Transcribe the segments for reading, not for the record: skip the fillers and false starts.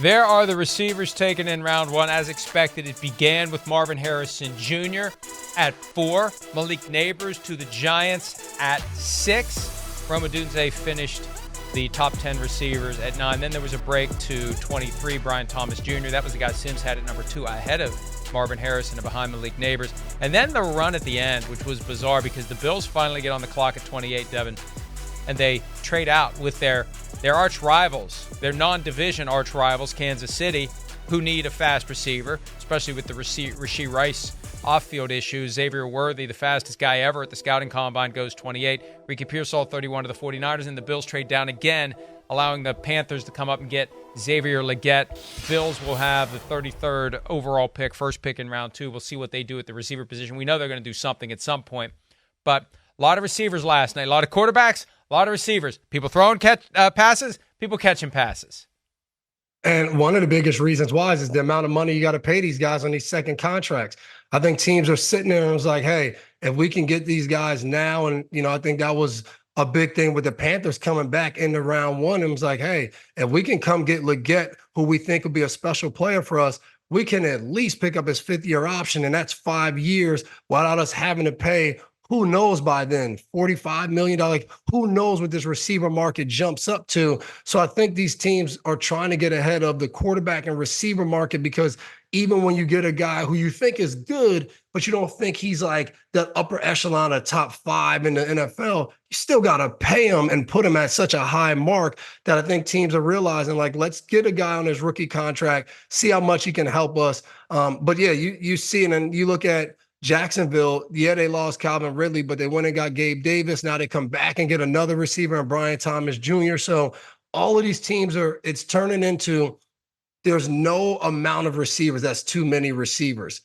There are the receivers taken in round one. As expected, it began with Marvin Harrison Jr. at 4. Malik Neighbors to the Giants at 6. Rome Odunze finished the top 10 receivers at 9. Then there was a break to 23, Brian Thomas Jr. That was the guy Sims had at number 2 ahead of Marvin Harrison and behind Malik Neighbors. And then the run at the end, which was bizarre because the Bills finally get on the clock at 28, Devin, and they trade out with their arch rivals, their non-division arch rivals, Kansas City, who need a fast receiver, especially with the Rashee Rice off-field issues. Xavier Worthy, the fastest guy ever at the scouting combine, goes 28. Ricky Pearsall, 31 to the 49ers, and the Bills trade down again, allowing the Panthers to come up and get Xavier Legette. Bills will have the 33rd overall pick, first pick in round 2. We'll see what they do at the receiver position. We know they're going to do something at some point, but a lot of receivers last night, a lot of quarterbacks, a lot of receivers. People throwing passes, people catching passes. And one of the biggest reasons why is the amount of money you got to pay these guys on these second contracts. I think teams are sitting there and was like, hey, if we can get these guys now, and, I think that was a big thing with the Panthers coming back into round one. It was like, hey, if we can come get Legette, who we think will be a special player for us, we can at least pick up his 5th-year option, and that's 5 years without us having to pay, who knows by then, $45 million. Who knows what this receiver market jumps up to? So I think these teams are trying to get ahead of the quarterback and receiver market, because even when you get a guy who you think is good, but you don't think he's like the upper echelon of top 5 in the NFL, you still got to pay him and put him at such a high mark that I think teams are realizing, like, let's get a guy on his rookie contract, see how much he can help us. But yeah, you see it, and you look at Jacksonville, yeah, they lost Calvin Ridley, but they went and got Gabe Davis. Now they come back and get another receiver in Brian Thomas Jr. So all of these teams it's turning into, there's no amount of receivers that's too many receivers.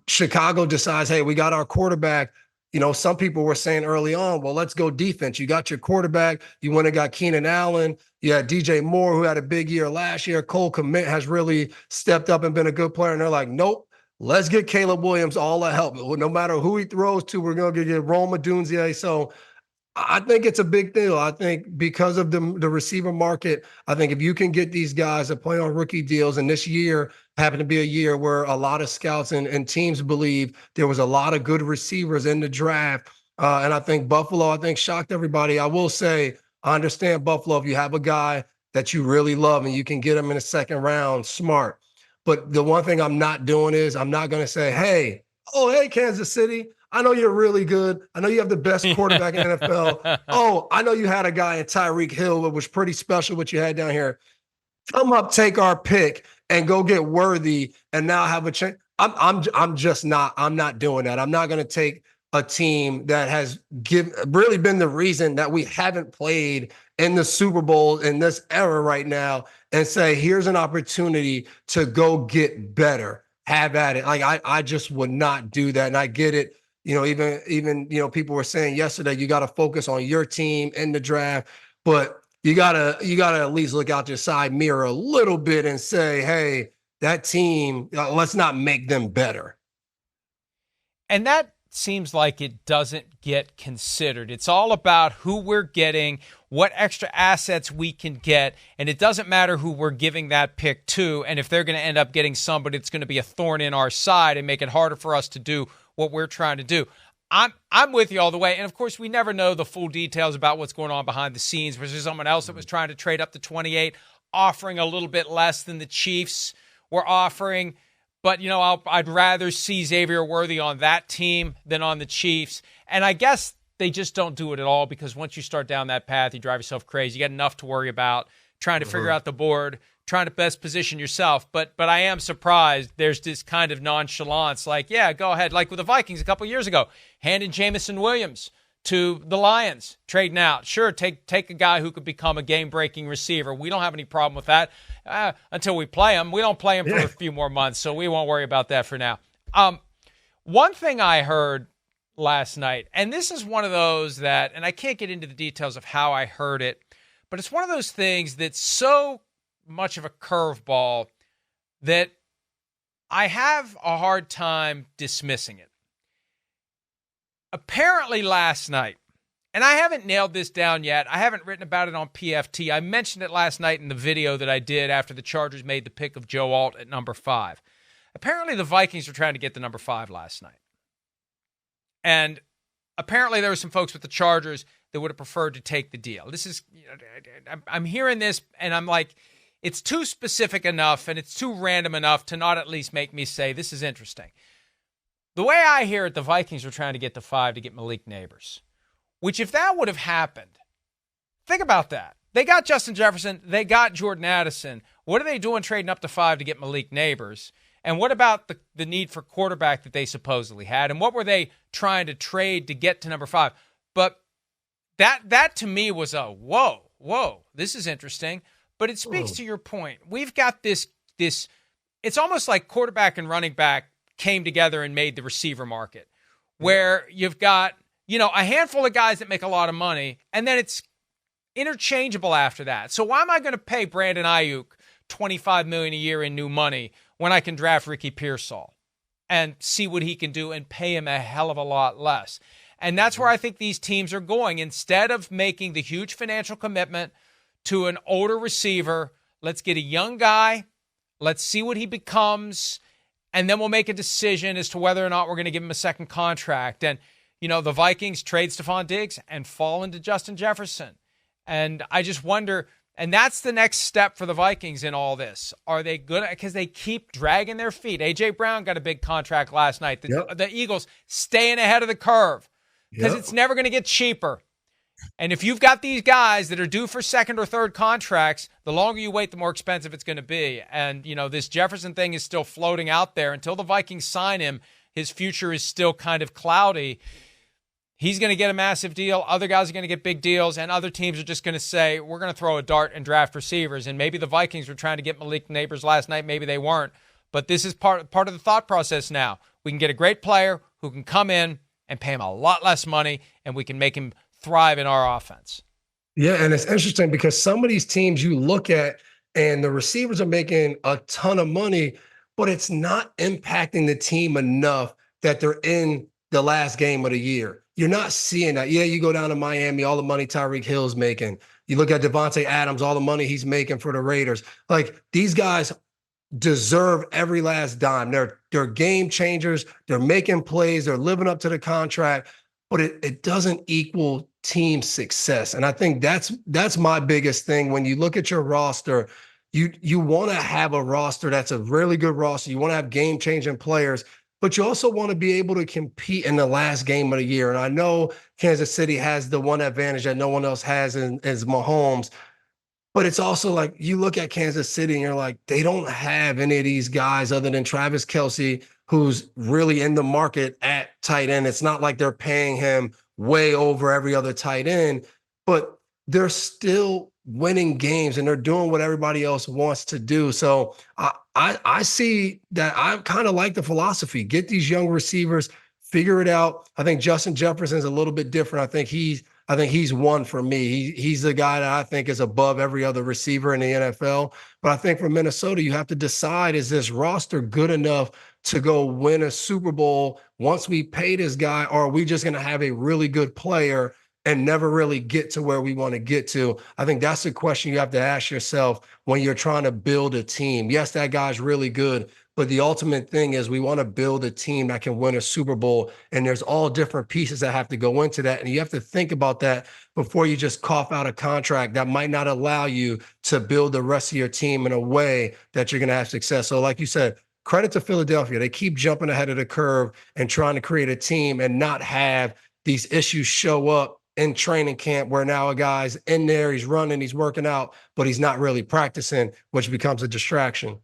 Chicago decides, hey, we got our quarterback. Some people were saying early on, well, let's go defense. You got your quarterback. You went and got Keenan Allen. You had DJ Moore, who had a big year last year. Cole Kmet has really stepped up and been a good player. And they're like, nope. Let's get Caleb Williams all the help. No matter who he throws to, we're going to get Rome Odunze. So I think it's a big deal. I think because of the receiver market, I think if you can get these guys to play on rookie deals, and this year happened to be a year where a lot of scouts and teams believe there was a lot of good receivers in the draft. And I think Buffalo, shocked everybody. I will say, I understand Buffalo. If you have a guy that you really love and you can get him in the second round, smart. But the one thing I'm not doing is I'm not going to say, hey, Kansas City, I know you're really good. I know you have the best quarterback in the NFL. Oh, I know you had a guy in Tyreek Hill that was pretty special what you had down here. Come up, take our pick, and go get Worthy, and now have a chance. I'm not doing that. I'm not going to take a team that has really been the reason that we haven't played in the Super Bowl in this era right now, and say, here's an opportunity to go get better. Have at it. Like I just would not do that. And I get it. Even people were saying yesterday, you got to focus on your team in the draft, but you gotta at least look out your side mirror a little bit and say, hey, that team, let's not make them better. And that seems like it doesn't get considered. It's all about who we're getting, what extra assets we can get, and it doesn't matter who we're giving that pick to, and if they're going to end up getting somebody that's going to be a thorn in our side and make it harder for us to do what we're trying to do. I'm with you all the way, and of course we never know the full details about what's going on behind the scenes. Was there someone else that was trying to trade up to 28, offering a little bit less than the Chiefs were offering? But, I'd rather see Xavier Worthy on that team than on the Chiefs. And I guess they just don't do it at all, because once you start down that path, you drive yourself crazy. You got enough to worry about, trying to figure out the board, trying to best position yourself. But I am surprised there's this kind of nonchalance. Like, yeah, go ahead. Like with the Vikings a couple years ago, handing Jamison Williams to the Lions, trading out. Sure, take a guy who could become a game-breaking receiver. We don't have any problem with that until we play him. We don't play him for a few more months, so we won't worry about that for now. One thing I heard last night, and this is one of those that, and I can't get into the details of how I heard it, but it's one of those things that's so much of a curveball that I have a hard time dismissing it. Apparently last night, and I haven't nailed this down yet. I haven't written about it on PFT. I mentioned it last night in the video that I did after the Chargers made the pick of Joe Alt at number 5. Apparently, the Vikings were trying to get the number 5 last night. And apparently, there were some folks with the Chargers that would have preferred to take the deal. This is, I'm hearing this, and I'm like, it's too specific enough, and it's too random enough to not at least make me say, this is interesting. The way I hear it, the Vikings were trying to get the 5 to get Malik Neighbors, which if that would have happened, think about that. They got Justin Jefferson. They got Jordan Addison. What are they doing trading up to 5 to get Malik Neighbors? And what about the need for quarterback that they supposedly had? And what were they trying to trade to get to number 5? But that to me was a whoa, this is interesting. But it speaks to your point. We've got this, it's almost like quarterback and running back came together and made the receiver market, where you've got, a handful of guys that make a lot of money, and then it's interchangeable after that. So why am I going to pay Brandon Ayuk $25 million a year in new money when I can draft Ricky Pearsall and see what he can do and pay him a hell of a lot less? And that's where I think these teams are going. Instead of making the huge financial commitment to an older receiver, let's get a young guy, let's see what he becomes, and then we'll make a decision as to whether or not we're going to give him a second contract. And, the Vikings trade Stephon Diggs and fall into Justin Jefferson. And I just wonder, and that's the next step for the Vikings in all this. Are they good? Because they keep dragging their feet. A.J. Brown got a big contract last night. The Eagles staying ahead of the curve because it's never going to get cheaper. And if you've got these guys that are due for second or third contracts, the longer you wait, the more expensive it's going to be. And, this Jefferson thing is still floating out there. Until the Vikings sign him, his future is still kind of cloudy. He's going to get a massive deal. Other guys are going to get big deals, and other teams are just going to say, we're going to throw a dart and draft receivers. And maybe the Vikings were trying to get Malik Neighbors last night. Maybe they weren't. But this is part of the thought process now. We can get a great player who can come in and pay him a lot less money, and we can make him thrive in our offense. Yeah, and it's interesting because some of these teams you look at and the receivers are making a ton of money, but it's not impacting the team enough that they're in the last game of the year. You're not seeing that. Yeah, you go down to Miami, all the money Tyreek Hill's making. You look at Devontae Adams, all the money he's making for the Raiders. Like, these guys deserve every last dime. They're game changers. They're making plays. They're living up to the contract, but it doesn't equal team success. And I think that's my biggest thing. When you look at your roster, you want to have a roster that's a really good roster. You want to have game-changing players, but you also want to be able to compete in the last game of the year. And I know Kansas City has the one advantage that no one else has is Mahomes. But it's also like you look at Kansas City and you're like, they don't have any of these guys other than Travis Kelce, who's really in the market at tight end. It's not like they're paying him way over every other tight end, but they're still winning games and they're doing what everybody else wants to do. So I see that. I kind of like the philosophy. Get these young receivers, figure it out. I think Justin Jefferson's a little bit different. I think he's one for me. He's the guy that I think is above every other receiver in the NFL. But I think for Minnesota, you have to decide, is this roster good enough to go win a Super Bowl once we pay this guy, or are we just going to have a really good player and never really get to where we want to get to? I think that's the question you have to ask yourself when you're trying to build a team. Yes, that guy's really good, but the ultimate thing is we want to build a team that can win a Super Bowl, and there's all different pieces that have to go into that. And you have to think about that before you just cough out a contract that might not allow you to build the rest of your team in a way that you're going to have success. So like you said, credit to Philadelphia. They keep jumping ahead of the curve and trying to create a team and not have these issues show up in training camp where now a guy's in there, he's running, he's working out, but he's not really practicing, which becomes a distraction.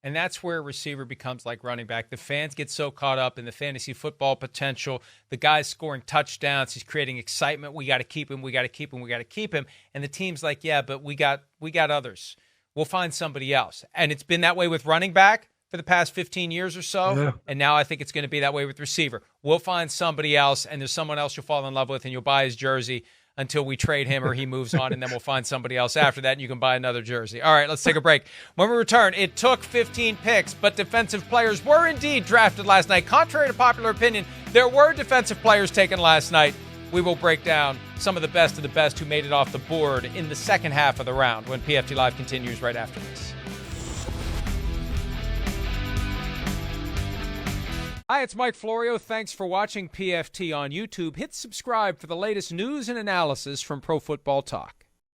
And that's where a receiver becomes like running back. The fans get so caught up in the fantasy football potential. The guy's scoring touchdowns. He's creating excitement. We got to keep him. We got to keep him. We got to keep him. And the team's like, yeah, but we got others. We'll find somebody else. And it's been that way with running back for the past 15 years or so. Yeah. And now I think it's going to be that way with receiver. We'll find somebody else, and there's someone else you'll fall in love with, and you'll buy his jersey until we trade him or he moves on, and then we'll find somebody else after that, and you can buy another jersey. All right, let's take a break. When we return, it took 15 picks, but defensive players were indeed drafted last night. Contrary to popular opinion, there were defensive players taken last night. we will break down some of the best who made it off the board in the second half of the round when PFT Live continues right after this. Hi, it's Mike Florio. Thanks for watching PFT on YouTube. Hit subscribe for the latest news and analysis from Pro Football Talk.